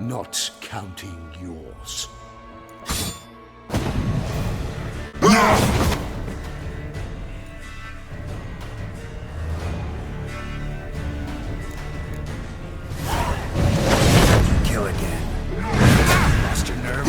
not counting yours. Kill again. Lost your nerve?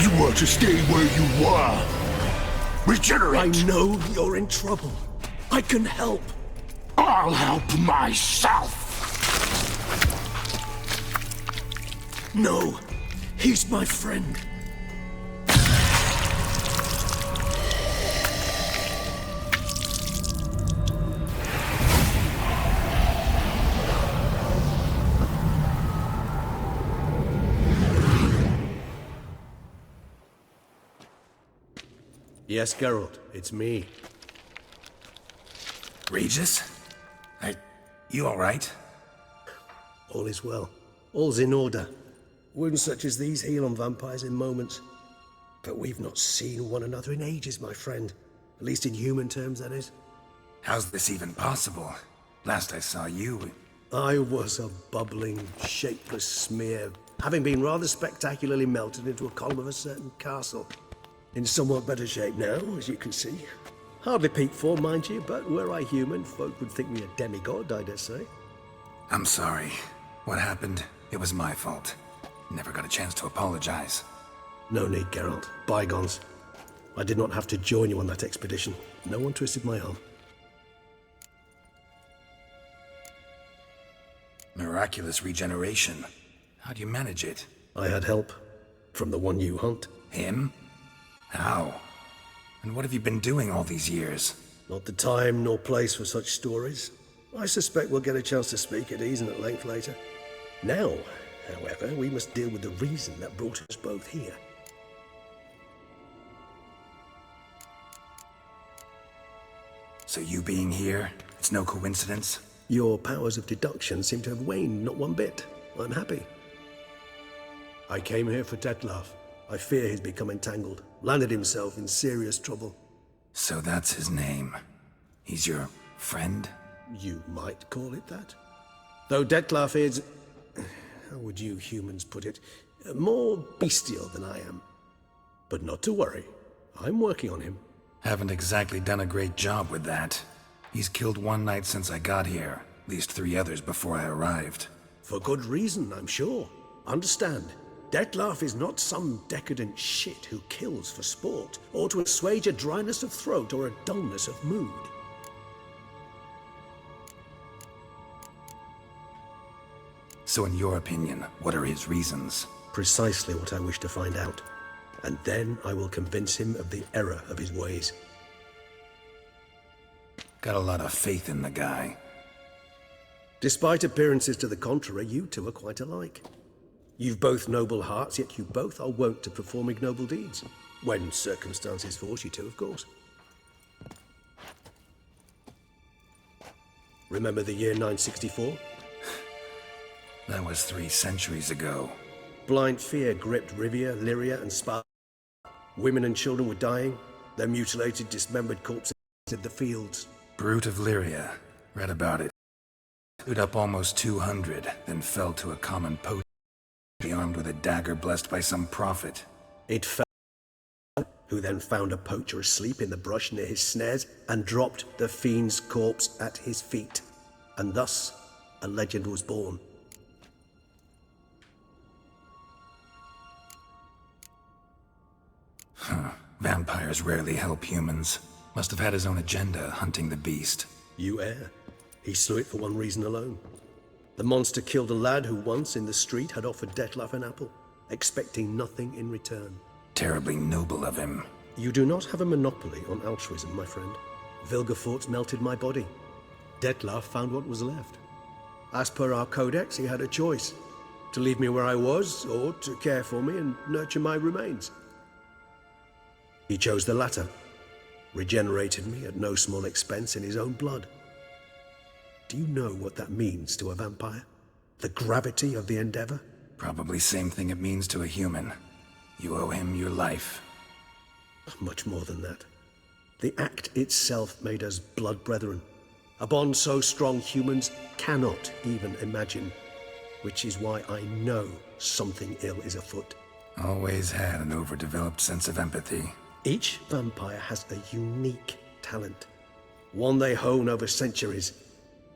You were to stay where you were. Regenerate! I know you're in trouble. I can help. I'll help myself! No, he's my friend. Yes, Geralt, it's me. Regis? You alright? All is well. All's in order. Wounds such as these heal on vampires in moments. But we've not seen one another in ages, my friend. At least in human terms, that is. How's this even possible? Last I saw you... I was a bubbling, shapeless smear, having been rather spectacularly melted into a column of a certain castle. In somewhat better shape now, as you can see. Hardly peak form, mind you, but were I human, folk would think me a demigod, I dare say. I'm sorry. What happened, it was my fault. Never got a chance to apologize. No need, Geralt. Bygones. I did not have to join you on that expedition. No one twisted my arm. Miraculous regeneration. How do you manage it? I had help. From the one you hunt. Him? How? And what have you been doing all these years? Not the time nor place for such stories. I suspect we'll get a chance to speak at ease and at length later. Now, however, we must deal with the reason that brought us both here. So you being here, it's no coincidence? Your powers of deduction seem to have waned not one bit. I'm happy. I came here for Dettlaff. I fear he's become entangled, landed himself in serious trouble. So that's his name. He's your friend? You might call it that. Though Dettlaff is... how would you humans put it? More bestial than I am. But not to worry. I'm working on him. Haven't exactly done a great job with that. He's killed one knight since I got here. At least 3 others before I arrived. For good reason, I'm sure. Understand, Dettlaff is not some decadent shit who kills for sport, or to assuage a dryness of throat or a dullness of mood. So in your opinion, what are his reasons? precisely what I wish to find out. And then I will convince him of the error of his ways. Got a lot of faith in the guy. Despite appearances to the contrary, you two are quite alike. You've both noble hearts, yet you both are wont to perform ignoble deeds. When circumstances force you to, of course. Remember the year 964? That was 3 centuries ago. Blind fear gripped Rivia, Lyria, and Sparta. Women and children were dying. Their mutilated, dismembered corpses littered the fields. Brute of Lyria. Read about it. Stood up almost 200, then fell to a common poacher, armed with a dagger blessed by some prophet. It fell, who then found a poacher asleep in the brush near his snares and dropped the fiend's corpse at his feet. And thus, a legend was born. Vampires rarely help humans. Must have had his own agenda, hunting the beast. You err. He slew it for one reason alone. The monster killed a lad who once, in the street, had offered Dettlaff an apple, expecting nothing in return. Terribly noble of him. You do not have a monopoly on altruism, my friend. Vilgefortz melted my body. Dettlaff found what was left. As per our codex, he had a choice. To leave me where I was, or to care for me and nurture my remains. He chose the latter. Regenerated me at no small expense in his own blood. Do you know what that means to a vampire? The gravity of the endeavor? Probably same thing it means to a human. You owe him your life. Much more than that. The act itself made us blood brethren. A bond so strong humans cannot even imagine. Which is why I know something ill is afoot. Always had an overdeveloped sense of empathy. Each vampire has a unique talent. One they hone over centuries.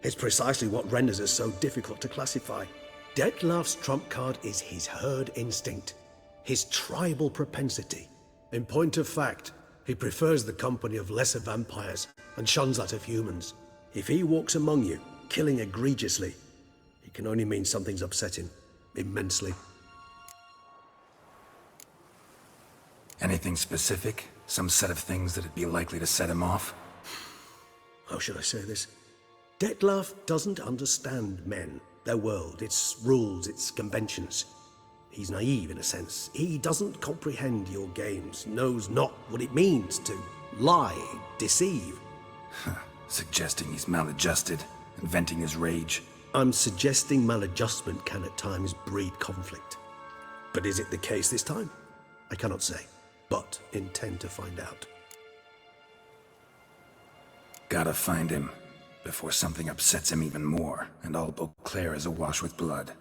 It's precisely what renders us so difficult to classify. Dettlaff's trump card is his herd instinct. His tribal propensity. In point of fact, he prefers the company of lesser vampires and shuns that of humans. If he walks among you, killing egregiously, it can only mean something's upsetting, immensely. Anything specific? Some set of things that'd be likely to set him off? How should I say this? Dettlaff doesn't understand men, their world, its rules, its conventions. He's naive in a sense. He doesn't comprehend your games, knows not what it means to lie, deceive. Suggesting he's maladjusted, and venting his rage. I'm suggesting maladjustment can at times breed conflict. But is it the case this time? I cannot say, but intend to find out. Gotta find him, before something upsets him even more, and all Beauclair is awash with blood.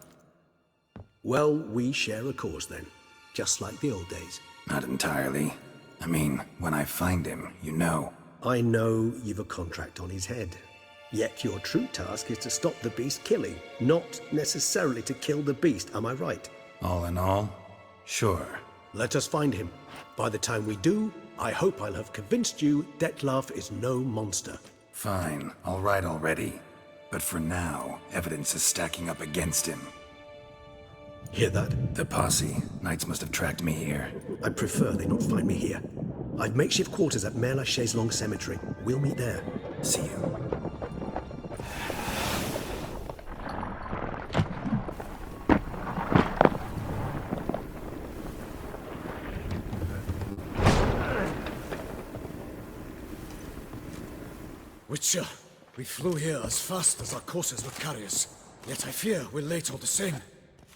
Well, we share a cause then, just like the old days. Not entirely. I mean, when I find him, you know. I know you've a contract on his head. Yet your true task is to stop the beast killing, not necessarily to kill the beast, am I right? All in all, sure. Let us find him. By the time we do, I hope I'll have convinced you Dettlaff is no monster. Fine, all right already. But for now, evidence is stacking up against him. Hear that? The posse. Knights must have tracked me here. I'd prefer they not find me here. I've makeshift quarters at Mère Lachaise Long Cemetery. We'll meet there. See you. Witcher, we flew here as fast as our courses would carry us. Yet I fear we're late all the same.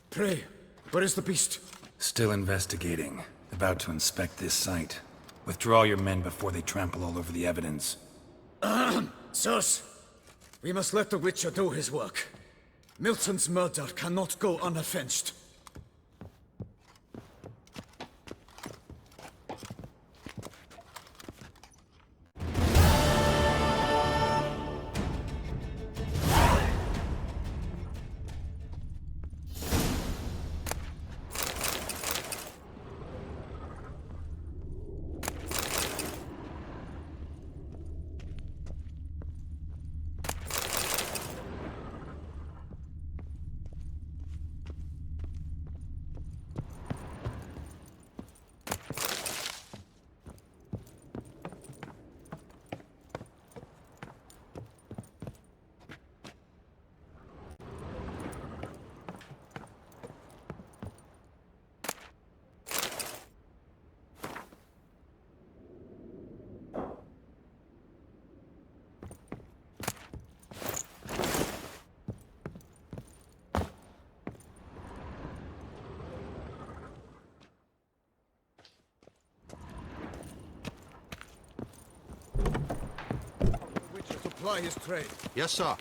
Pray, where is the beast? Still investigating. About to inspect this site. Withdraw your men before they trample all over the evidence. Sirs, we must let the Witcher do his work. Milton's murder cannot go unavenged. ply his trade. Yes, sir.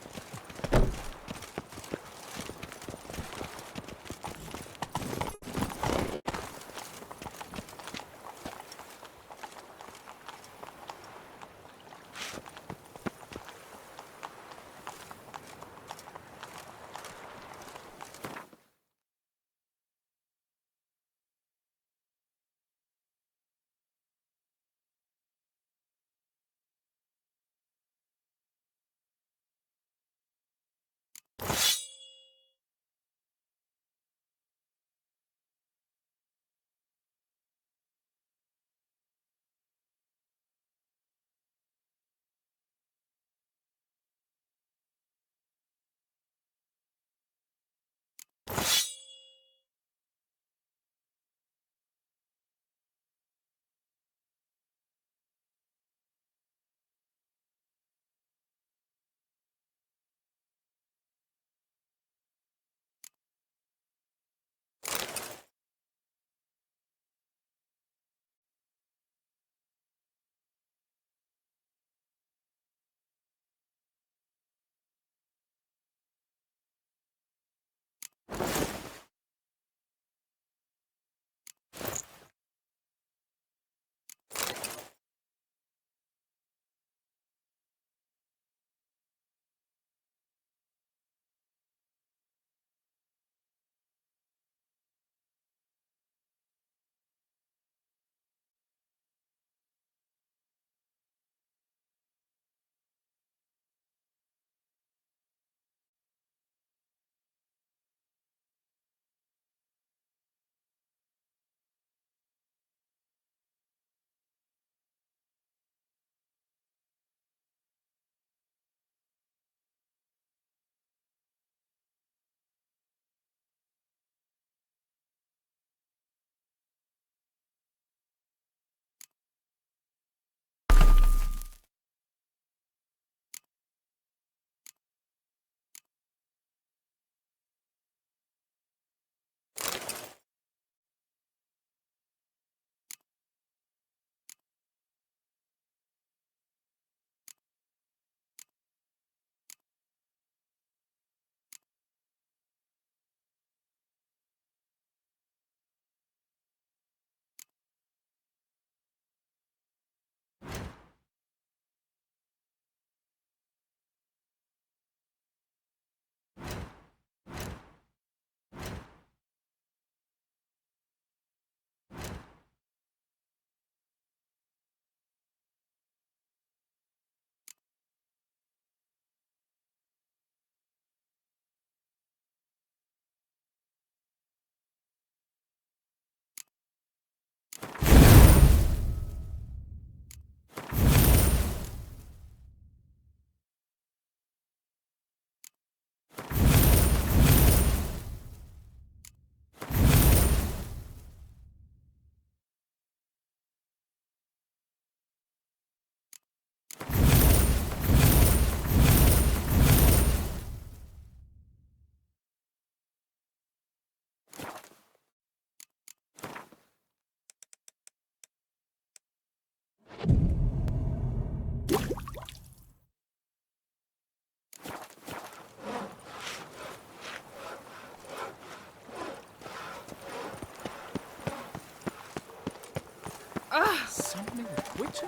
Something with Witcher?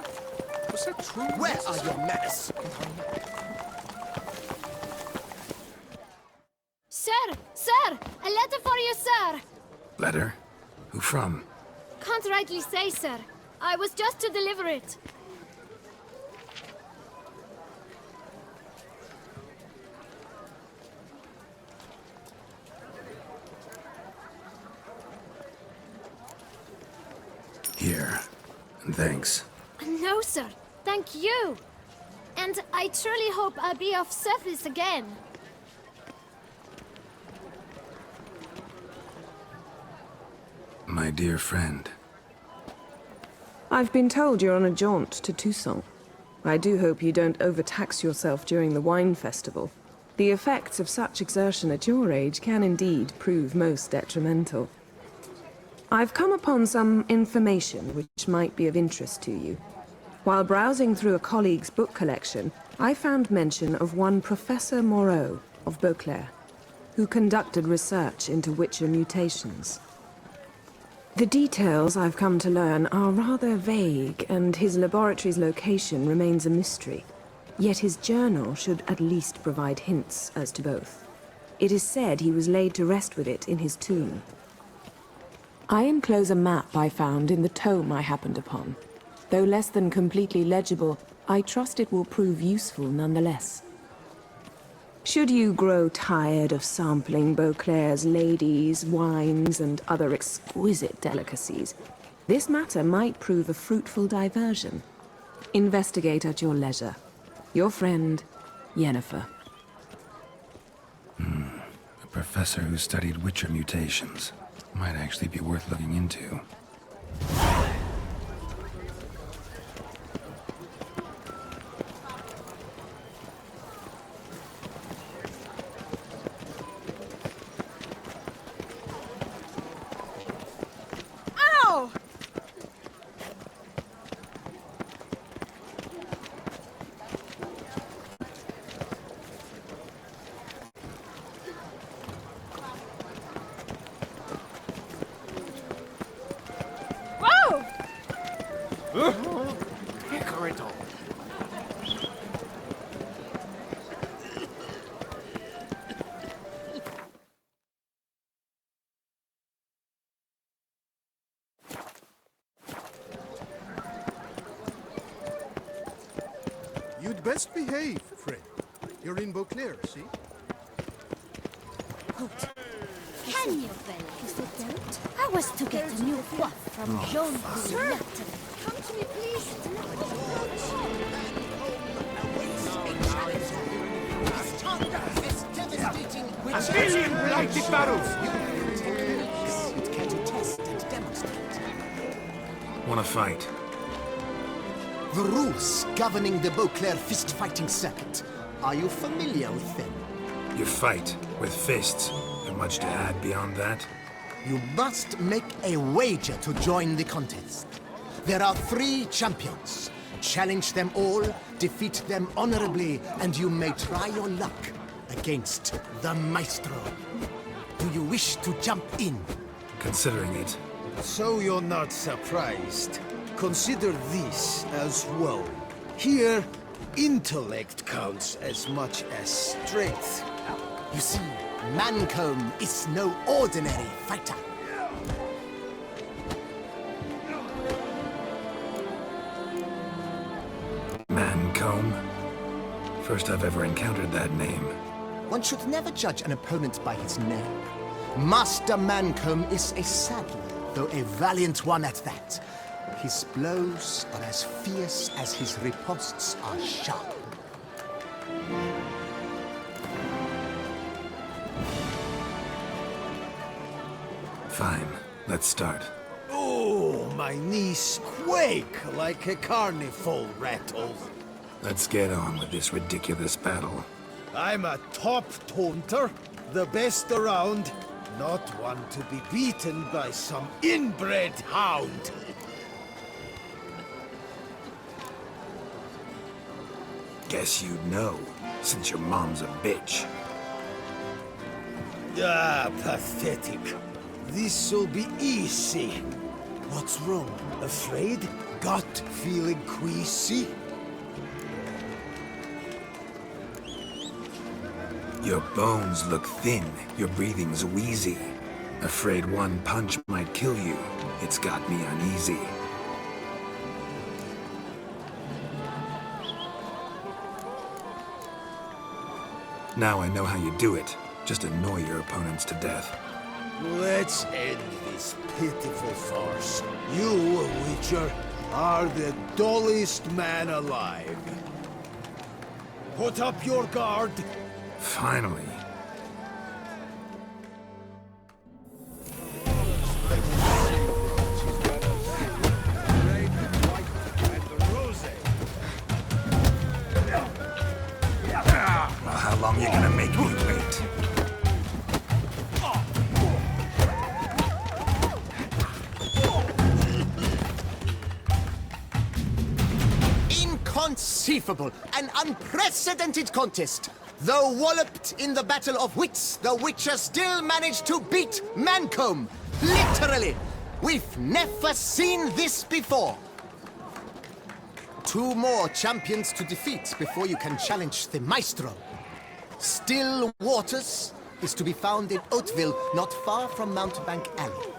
Was that true? Where are your manners? Sir! Sir! A letter for you, sir! Letter? Who from? Can't rightly say, sir. I was just to deliver it. Here. And thanks. No, sir. Thank you. And I truly hope I'll be of service again. My dear friend. I've been told you're on a jaunt to Toussaint. I do hope you don't overtax yourself during the wine festival. The effects of such exertion at your age can indeed prove most detrimental. I've come upon some information which might be of interest to you. While browsing through a colleague's book collection, I found mention of one Professor Moreau of Beauclair, who conducted research into Witcher mutations. The details I've come to learn are rather vague, and his laboratory's location remains a mystery. Yet his journal should at least provide hints as to both. It is said he was laid to rest with it in his tomb. I enclose a map I found in the tome I happened upon. Though less than completely legible, I trust it will prove useful nonetheless. Should you grow tired of sampling Beauclair's ladies, wines, and other exquisite delicacies, this matter might prove a fruitful diversion. Investigate at your leisure. Your friend, Yennefer. A professor who studied Witcher mutations. Might actually be worth looking into. You'd best behave, friend. You're in Beauclair, see? Can you believe it? I was to get a new coif from Jean Brunette. Come to me, please. A million blighted barrels! Wanna fight? The rules governing the Beauclair fist-fighting circuit. Are you familiar with them? You fight with fists. Have much to add beyond that? You must make a wager to join the contest. There are 3 champions. Challenge them all, defeat them honorably, and you may try your luck against the Maestro. Do you wish to jump in? Considering it. So you're not surprised. Consider this as well. Here, intellect counts as much as strength. You see, Mancomb is no ordinary fighter. Mancomb? First I've ever encountered that name. One should never judge an opponent by his name. Master Mancomb is a saddler, though a valiant one at that. His blows are as fierce as his riposts are sharp. Fine, let's start. Oh, my knees quake like a carnival rattle. Let's get on with this ridiculous battle. I'm a top taunter, the best around, not one to be beaten by some inbred hound. Guess you'd know, since your mom's a bitch. Ah, pathetic. This'll be easy. What's wrong? Afraid? Gut feeling queasy? Your bones look thin, your breathing's wheezy. Afraid one punch might kill you. It's got me uneasy. Now I know how you do it. Just annoy your opponents to death. Let's end this pitiful farce. You, Witcher, are the dullest man alive. Put up your guard. Finally. Well, how long you gonna make me wait? Inconceivable! An unprecedented contest! Though walloped in the battle of wits, the Witcher still managed to beat Mancomb! Literally! We've never seen this before! 2 more champions to defeat before you can challenge the Maestro. Still Waters is to be found in Oatville, not far from Mountebank Alley,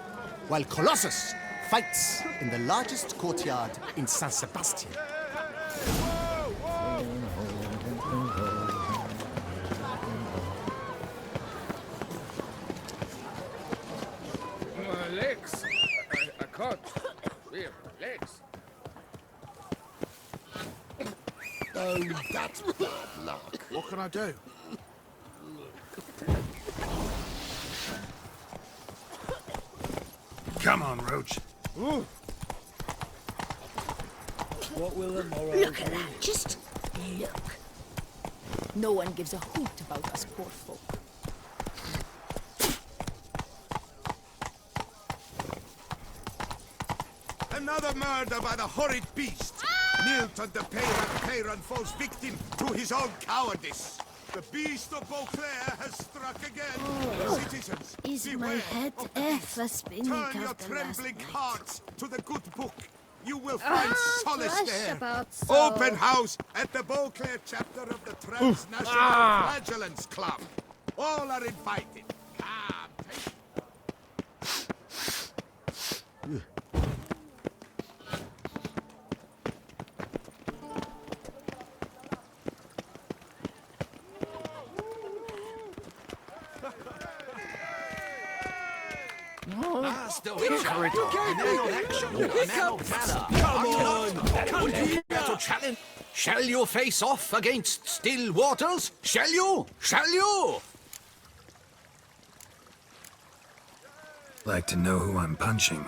while Colossus fights in the largest courtyard in San Sebastian. My legs. I can't. Real legs. Oh, that's bad luck. What can I do? Come on, Roach. What will the morrow Look at that. Just look. No one gives a hoot about us poor folk. Another murder by the horrid beast. Nilton de Peyran falls victim to his own cowardice. The beast of Beauclair has struck again. Citizens, Is my beware head of the beast. ever spinning Turn your out the last trembling night? hearts to the good book. You will find solace Thrash there. about so. Open house at the Beauclair chapter of the Transnational Flagellants Club. All are invited. Come, take Master Witcher, in action, Come on, come here to challenge. Shall you face off against Still Waters? Shall you? Shall you? Like to know who I'm punching.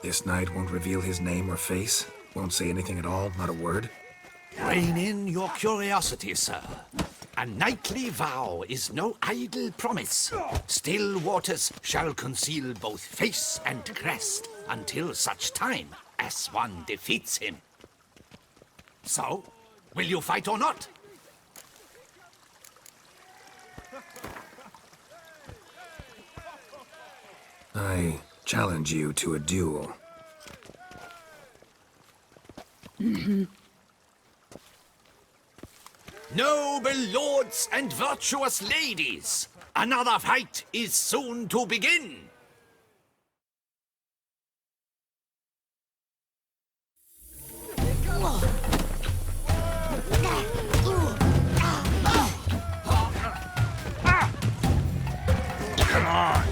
This knight won't reveal his name or face. Won't say anything at all, not a word. Rein in your curiosity, sir. A knightly vow is no idle promise. Still Waters shall conceal both face and crest until such time as one defeats him. So, will you fight or not? I challenge you to a duel. Noble lords and virtuous ladies, another fight is soon to begin. Come on!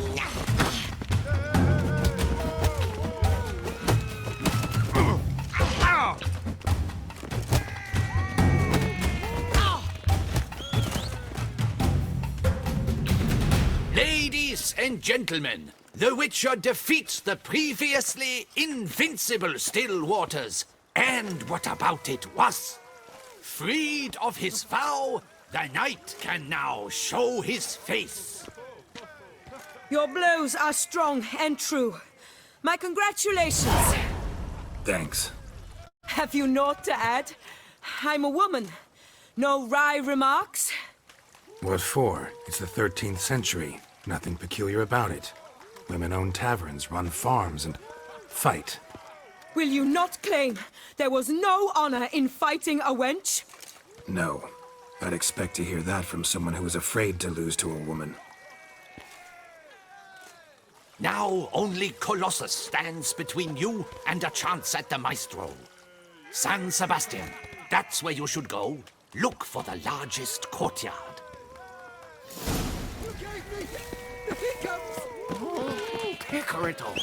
Ladies and gentlemen, the Witcher defeats the previously invincible Still Waters. And what about it was? Freed of his vow, the knight can now show his face. Your blows are strong and true. My congratulations. Thanks. Have you naught to add? I'm a woman. No wry remarks? What for? It's the 13th century. Nothing peculiar about it. Women own taverns, run farms, and fight. Will you not claim there was no honor in fighting a wench? No. I'd expect to hear that from someone who was afraid to lose to a woman. Now only Colossus stands between you and a chance at the Maestro. San Sebastian, that's where you should go. Look for the largest courtyard. Picarito.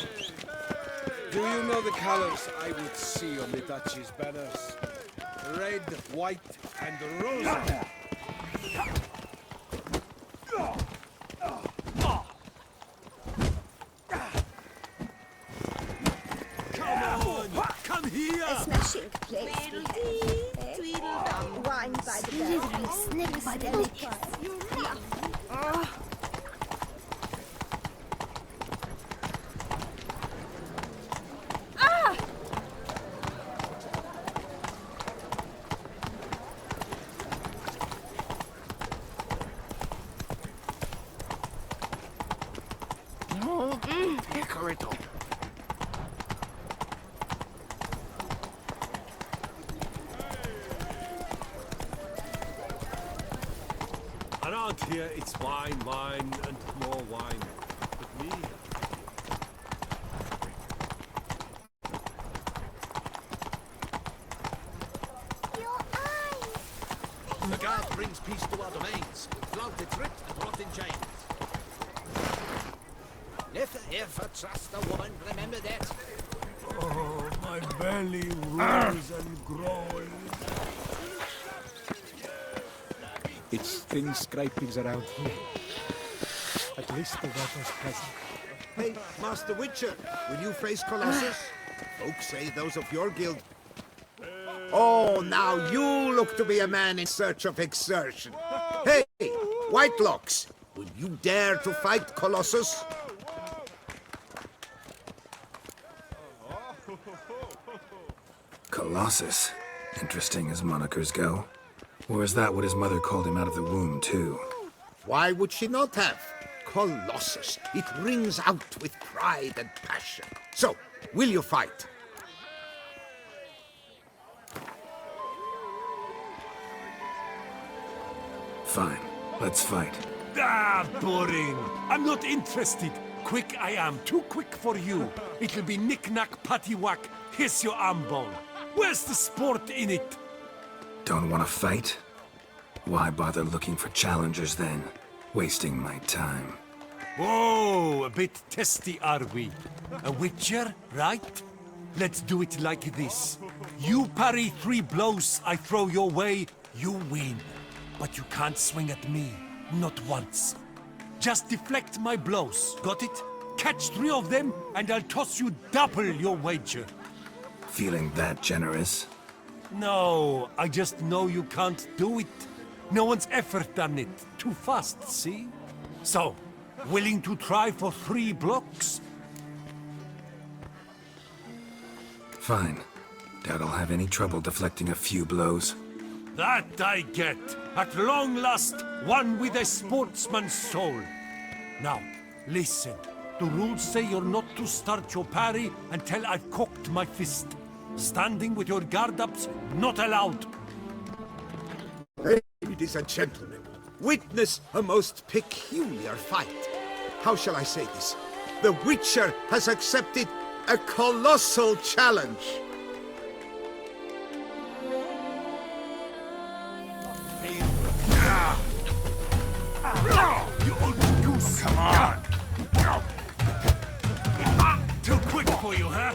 Do you know the colors I would see on the Duchy's banners? Red, white, and rosa. Come here! A smashing place. Wine by the bell. Snip by the lick. Around here, it's wine, wine, and more wine. But me... Your eyes! The guard brings peace to our domains. Flaunted tripped and brought in chains. Never ever trust a woman, remember that. Oh, my belly rolls and grows. It's thin scrapings around here. At least the water's present. Hey, Master Witcher, will you face Colossus? Folks say those of your guild. Oh, now you look to be a man in search of exertion. Hey, Whitelocks, will you dare to fight Colossus? Colossus. Interesting as monikers go. Or is that what his mother called him out of the womb, too? Why would she not have? Colossus. It rings out with pride and passion. So, will you fight? Fine. Let's fight. Ah, boring. I'm not interested. Quick I am. Too quick for you. It'll be knick-knack, paddywhack. Here's your arm bone. Where's the sport in it? Don't want to fight? Why bother looking for challengers then? Wasting my time. Whoa, a bit testy are we? A witcher, right? Let's do it like this. You parry 3 blows I throw your way, you win. But you can't swing at me, not once. Just deflect my blows, got it? Catch 3 of them, and I'll toss you double your wager. Feeling that generous? No, I just know you can't do it. No one's ever done it. Too fast, see? So, willing to try for 3 blocks? Fine. Doubt I'll have any trouble deflecting a few blows. That I get. At long last, one with a sportsman's soul. Now, listen. The rules say you're not to start your parry until I've cocked my fist. Standing with your guard-ups, not allowed. Ladies and gentlemen, witness a most peculiar fight. How shall I say this? The Witcher has accepted a colossal challenge. You old goose! Come on! Too quick for you, huh?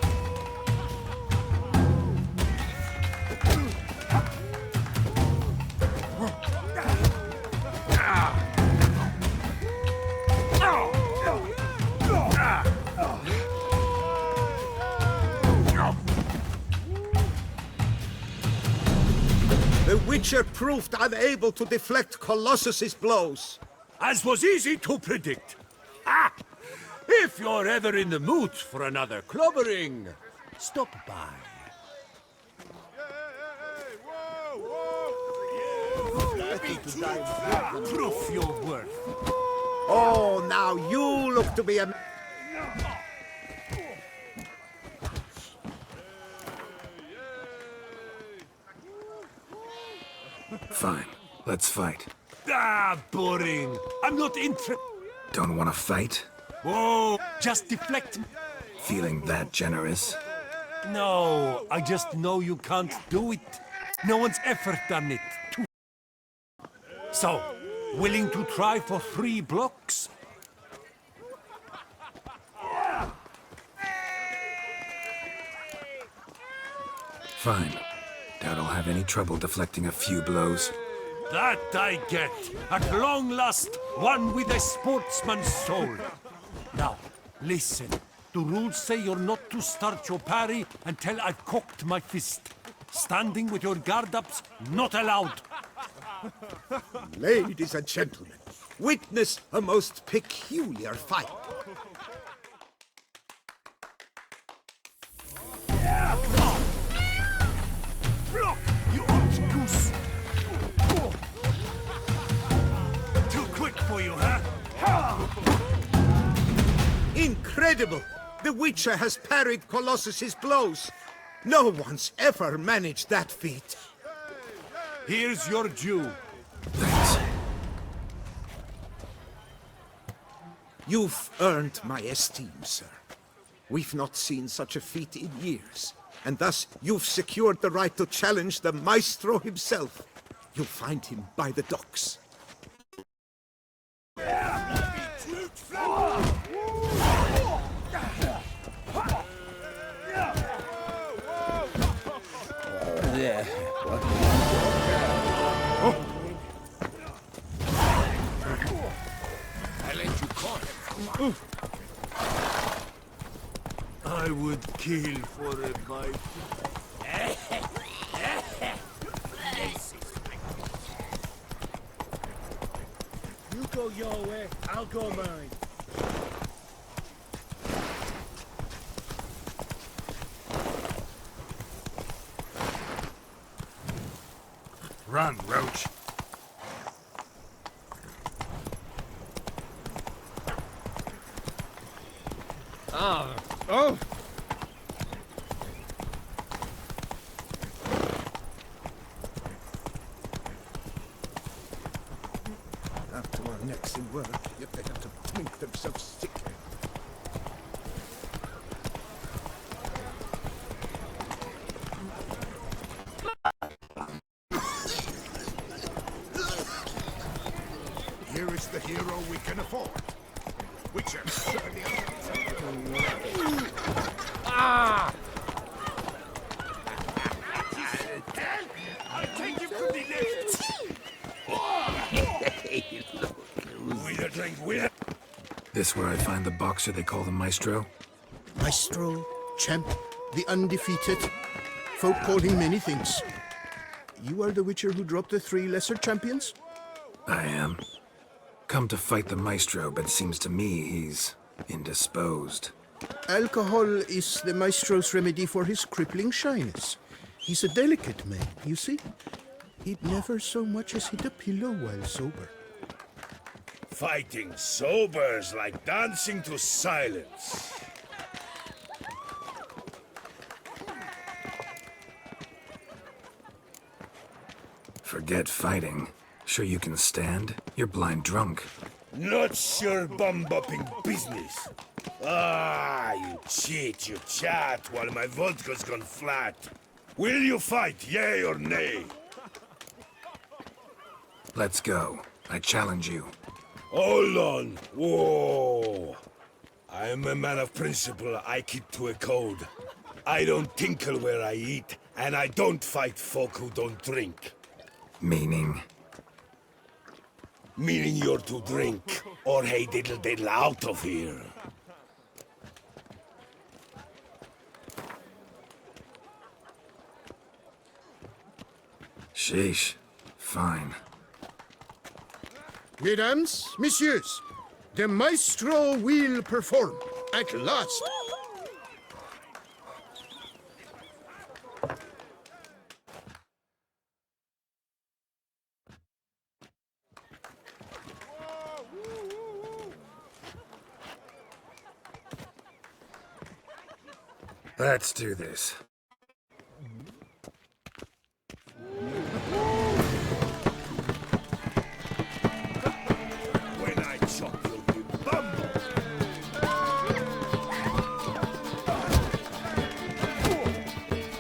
The Witcher proved unable to deflect Colossus's blows. As was easy to predict. Ah! If you're ever in the mood for another clobbering, stop by. Proof your worth. Oh, now you look to be a... Fine. Let's fight. Ah, boring. I'm not interested. Don't want to fight? Whoa, just deflect. Feeling that generous? No, I just know you can't do it. No one's ever done it. So, willing to try for 3 blocks? Fine. Doubt I'll have any trouble deflecting a few blows. That I get. At long last, one with a sportsman's soul. Now, listen. The rules say you're not to start your parry until I've cocked my fist. Standing with your guard-ups, not allowed. Ladies and gentlemen, witness a most peculiar fight. Block, you old goose! Too quick for you, huh? Incredible! The Witcher has parried Colossus's blows. No one's ever managed that feat. Here's your due. Thanks. You've earned my esteem, sir. We've not seen such a feat in years, and thus you've secured the right to challenge the Maestro himself. You'll find him by the docks. I would kill for a bite. You go your way, I'll go mine. Run, Roach. Oh! Up to our necks in work, yet they have to make themselves sick. Here is the hero we can afford. Witcher, I'll take him to the left. This where I find the boxer they call the Maestro? Maestro, champ, the undefeated. Folk call him many things. You are the Witcher who dropped the 3 lesser champions? I am. Come to fight the Maestro, but seems to me he's indisposed. Alcohol is the Maestro's remedy for his crippling shyness. He's a delicate man, you see. He'd never so much as hit a pillow while sober. Fighting sober is like dancing to silence. Forget fighting. Sure you can stand? You're blind drunk. Not your bum-bopping business. Ah, you cheat, you chat, while my vodka's gone flat. Will you fight, yay or nay? Let's go. I challenge you. Hold on. Whoa. I'm a man of principle. I keep to a code. I don't tinkle where I eat, and I don't fight folk who don't drink. Meaning? Meaning you're to drink, or hey diddle diddle out of here. Sheesh. Fine. Mesdames, messieurs, the Maestro will perform at last. Let's do this. When I chop you'll be bumble.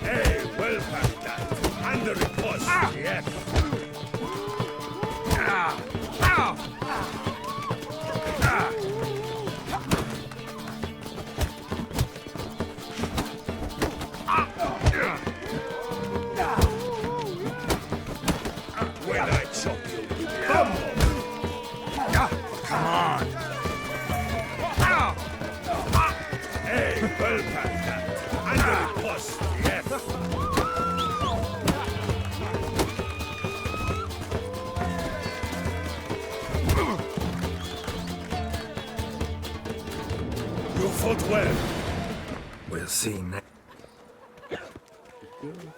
Hey, well past that. Under the post. Yes. When I chop you'll be bumble. Come on. Hey, well past that. Under the post. Yes. You fought well. We'll see next.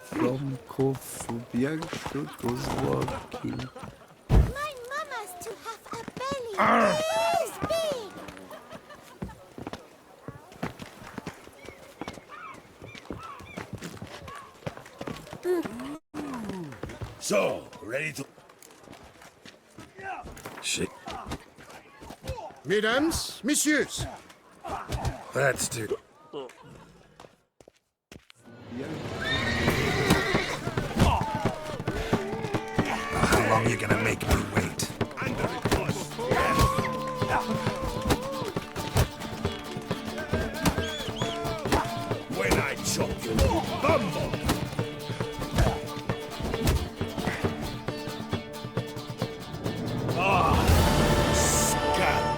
From Kofubiansho to Zwoki. My mama's to have a belly this big. So, ready to... Shit. Mesdames, messieurs, Let's do. How long you gonna make me wait? When I chop you, bumble! Scum!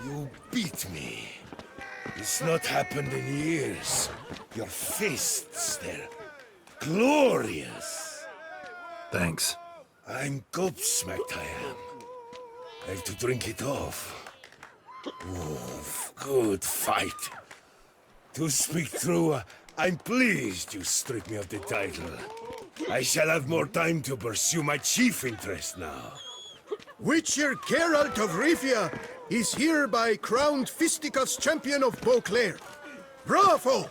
You beat me. It's not happened in years. Your fists, they're glorious. Thanks. I'm gobsmacked, I am. I have to drink it off. Oof, good fight. To speak true, I'm pleased you stripped me of the title. I shall have more time to pursue my chief interest now. Witcher Geralt of Rivia is hereby crowned Fisticuffs champion of Beauclair. Bravo!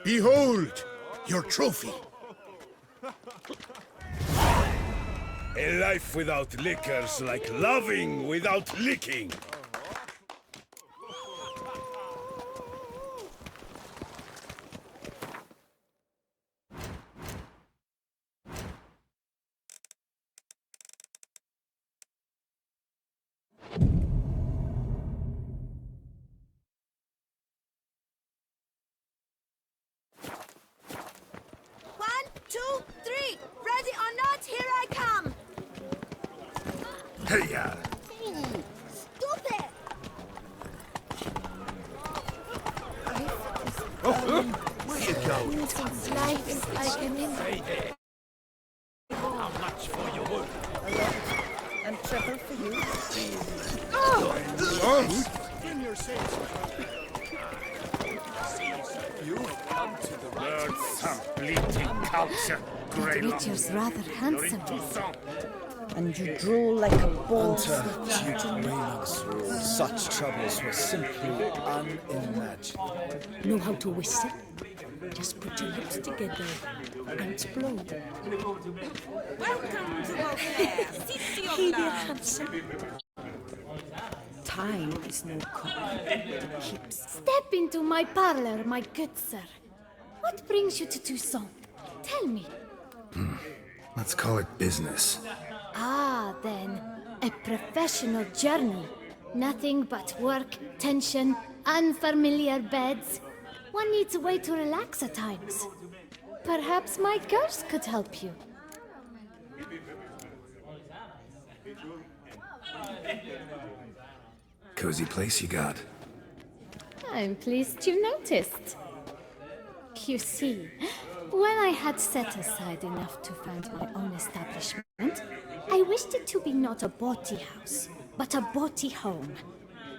Behold your trophy. A life without liquor's like loving without licking. One, two, three. Ready or not, here I come. Hey, ya! Stupid. Where you going? Life is like an in. How much for your work? And treble for you. Learn some bleating culture, Grey Locke. Witcher's rather handsome. And you drool like a ball. Such troubles were simply unimaginable. Know how to whistle? Just put your lips together and explode. Welcome to Beauclair. Hey there, handsome. Time is no cost. Step into my parlor, my good sir. What brings you to Toussaint? Tell me. Let's call it business. Ah, then, a professional journey. Nothing but work, tension, unfamiliar beds. One needs a way to relax at times. Perhaps my girls could help you. Cozy place you got. I'm pleased you noticed. You see, when I had set aside enough to found my own establishment, I wished it to be not a bawdy house, but a bawdy home.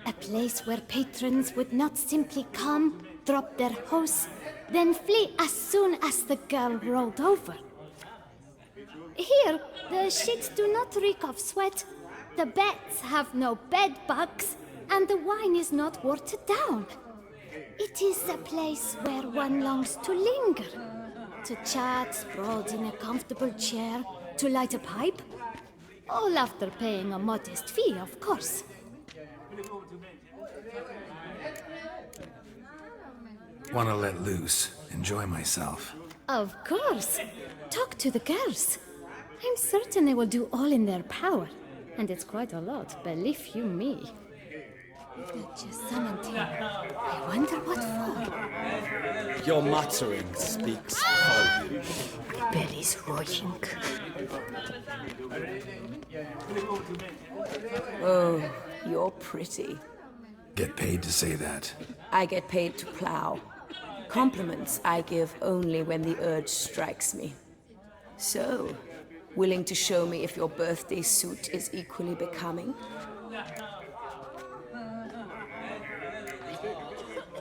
A place where patrons would not simply come, drop their hose, then flee as soon as the girl rolled over. Here, the sheets do not reek of sweat, the beds have no bed bugs, and the wine is not watered down. It is a place where one longs to linger, to chat sprawled in a comfortable chair, to light a pipe. All after paying a modest fee, of course. Wanna let loose, enjoy myself. Of course. Talk to the girls. I'm certain they will do all in their power. And it's quite a lot, believe you me. Just summoned him. I wonder what for. Your muttering speaks volumes. My belly's roaring. Oh, you're pretty. Get paid to say that. I get paid to plow. Compliments I give only when the urge strikes me. So, willing to show me if your birthday suit is equally becoming?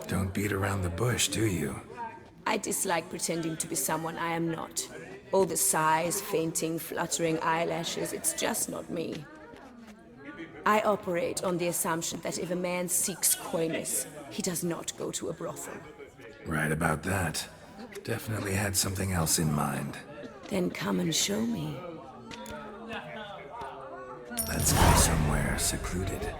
Don't beat around the bush, do you? I dislike pretending to be someone I am not. All the sighs, fainting, fluttering eyelashes, it's just not me. I operate on the assumption that if a man seeks coyness, he does not go to a brothel. Right about that. Definitely had something else in mind. Then come and show me. Let's go somewhere secluded.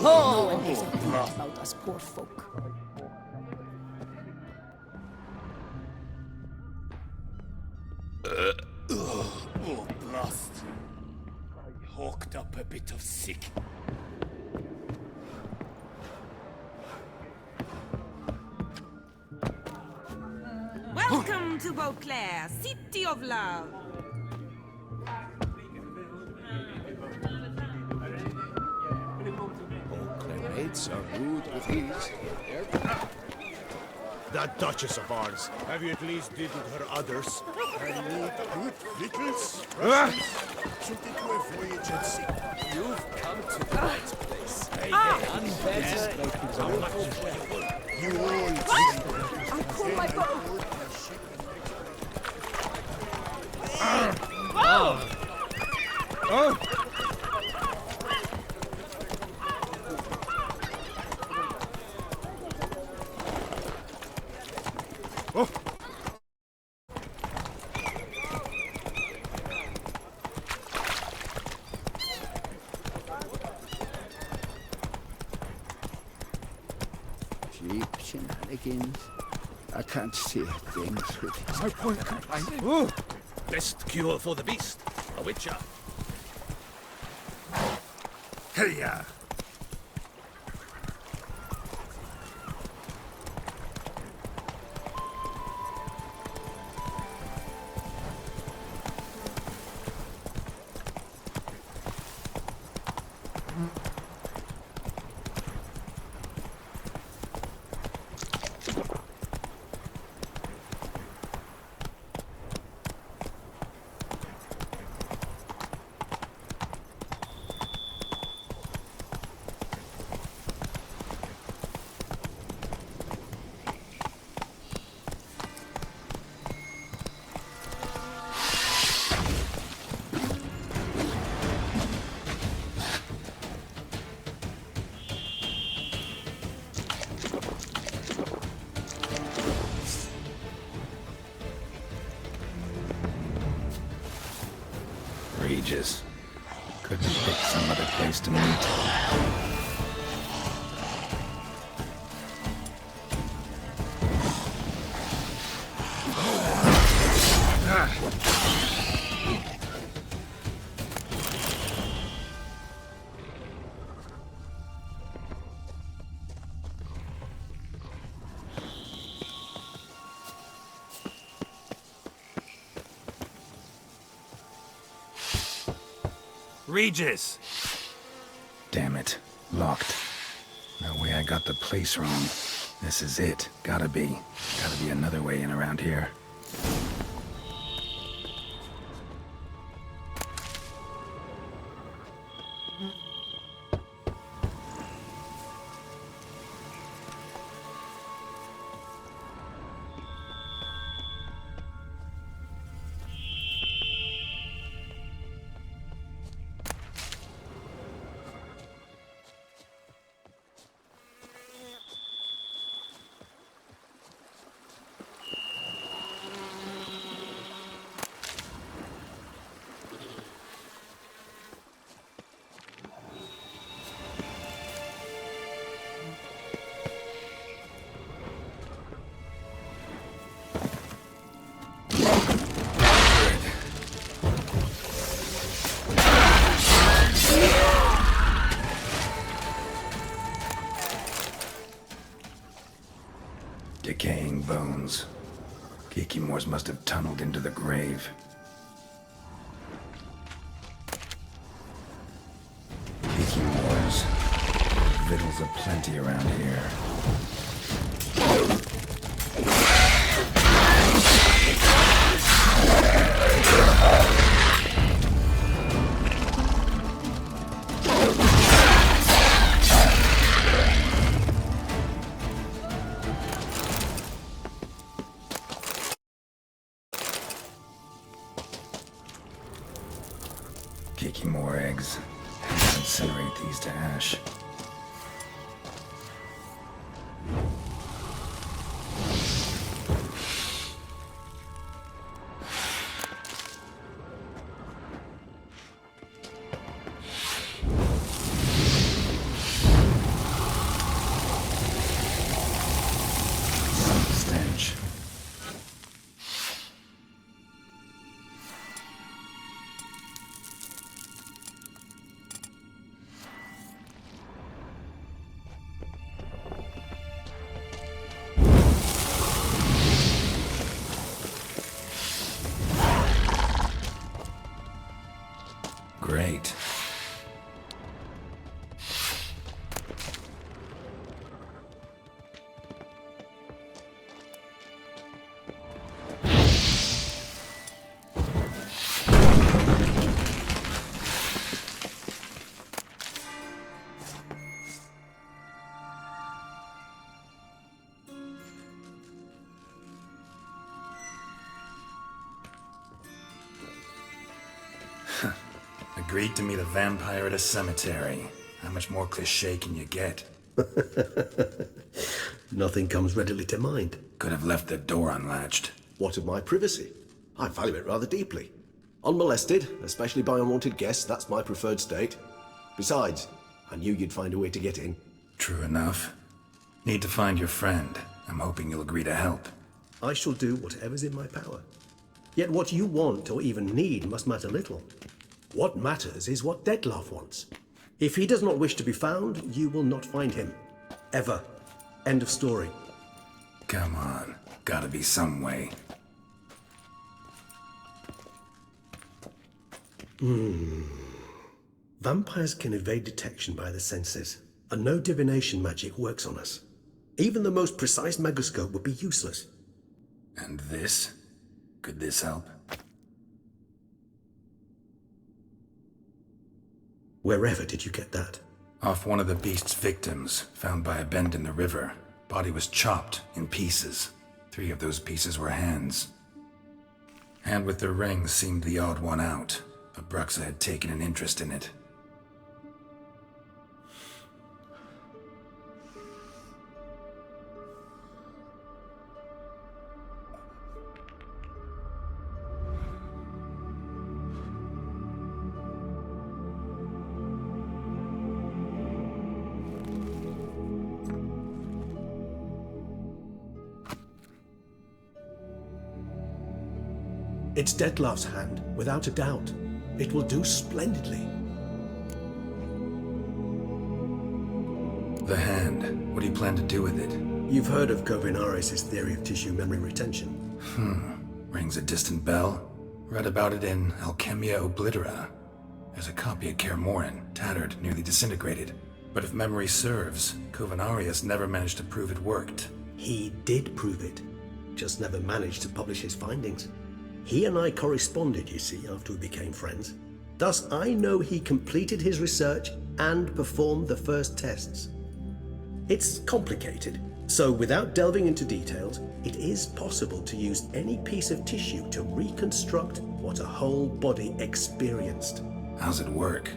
No one gives a hoot about us poor folk. Oh, blast. I hawked up a bit of sick. Welcome to Beauclair, city of love. Clairmates are rude with ease. That Duchess of ours, have you at least dated her others? I need good victuals. Should it to a voyage at sea? You've come to the right place. You all I call my boat. Cheap shenanigans. I can't see a thing through this. No point complaining. Best cure for the beast, a witcher. Hey-ya! Regis. Couldn't pick some other place to meet. Regis! Damn it. Locked. No way I got the place wrong. This is it. Gotta be another way in around here. Decaying bones. Kikimores must have tunneled into the grave. Kikimores. Victuals aplenty around here. Kikimore eggs. Incinerate these to ash. Some stench. Great. Agreed to meet a vampire at a cemetery. How much more cliché can you get? Nothing comes readily to mind. Could have left the door unlatched. What of my privacy? I value it rather deeply. Unmolested, especially by unwanted guests, that's my preferred state. Besides, I knew you'd find a way to get in. True enough. Need to find your friend. I'm hoping you'll agree to help. I shall do whatever's in my power. Yet what you want or even need must matter little. What matters is what Dettlaff wants. If he does not wish to be found, you will not find him. Ever. End of story. Come on. Gotta be some way. Vampires can evade detection by the senses, and no divination magic works on us. Even the most precise megascope would be useless. And this? Could this help? Wherever did you get that? Off one of the beast's victims, found by a bend in the river. Body was chopped in pieces. 3 of those pieces were hands. Hand with the ring seemed the odd one out, but Bruxa had taken an interest in it. It's Dettlaff's hand, without a doubt. It will do splendidly. The hand. What do you plan to do with it? You've heard of Kovinaris' theory of tissue memory retention. Rings a distant bell. Read about it in Alchemia Oblitera. There's a copy at Kaer Morhen, tattered, nearly disintegrated. But if memory serves, Covenarius never managed to prove it worked. He did prove it, just never managed to publish his findings. He and I corresponded, you see, after we became friends. Thus, I know he completed his research and performed the first tests. It's complicated, so without delving into details, it is possible to use any piece of tissue to reconstruct what a whole body experienced. How's it work?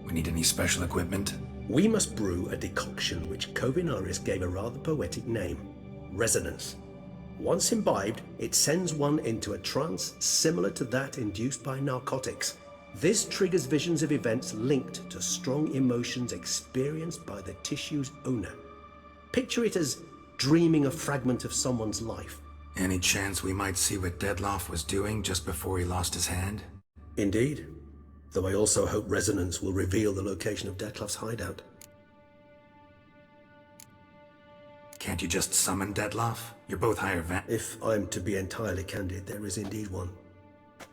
We need any special equipment? We must brew a decoction which Covenarius gave a rather poetic name, resonance. Once imbibed, it sends one into a trance similar to that induced by narcotics. This triggers visions of events linked to strong emotions experienced by the tissue's owner. Picture it as dreaming a fragment of someone's life. Any chance we might see what Dettlaff was doing just before he lost his hand? Indeed. Though I also hope resonance will reveal the location of Dettlaff's hideout. Can't you just summon Dettlaff? You're both higher If I'm to be entirely candid, there is indeed one.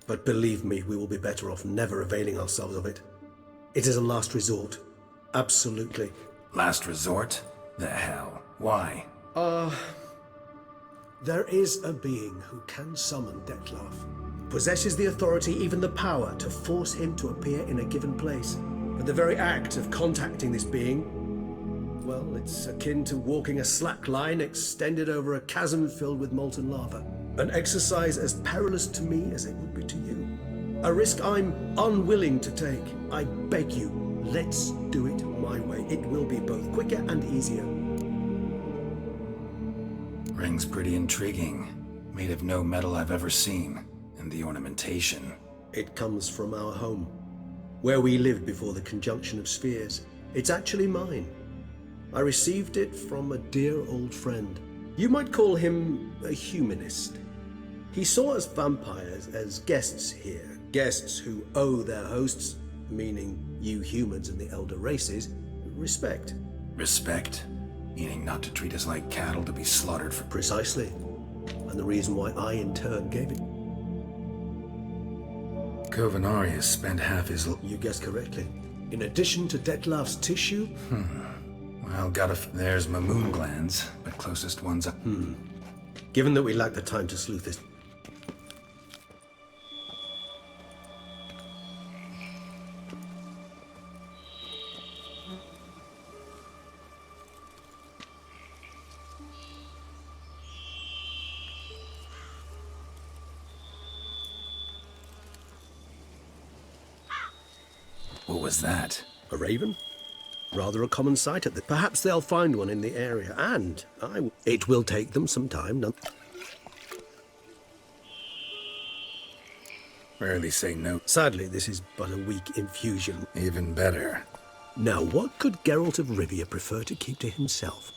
But believe me, we will be better off never availing ourselves of it. It is a last resort. Absolutely. Last resort? The hell? Why? There is a being who can summon Dettlaff. Possesses the authority, even the power, to force him to appear in a given place. But the very act of contacting this being, well, it's akin to walking a slack line extended over a chasm filled with molten lava. An exercise as perilous to me as it would be to you. A risk I'm unwilling to take. I beg you, let's do it my way. It will be both quicker and easier. Ring's pretty intriguing. Made of no metal I've ever seen. And the ornamentation. It comes from our home, where we lived before the conjunction of spheres. It's actually mine. I received it from a dear old friend. You might call him a humanist. He saw us vampires as guests here, guests who owe their hosts, meaning you humans and the elder races, respect. Respect? Meaning not to treat us like cattle to be slaughtered for... Precisely. And the reason why I in turn gave it. Covenarius spent half his... You guessed correctly. In addition to Dettlaff's tissue... Well, there's Mamoon glands, but closest one's up... Given that we lack the time to sleuth this... What was that? A raven? Rather a common sight at the... Perhaps they'll find one in the area, and it will take them some time. Rarely say no. Sadly, this is but a weak infusion. Even better. Now, what could Geralt of Rivia prefer to keep to himself?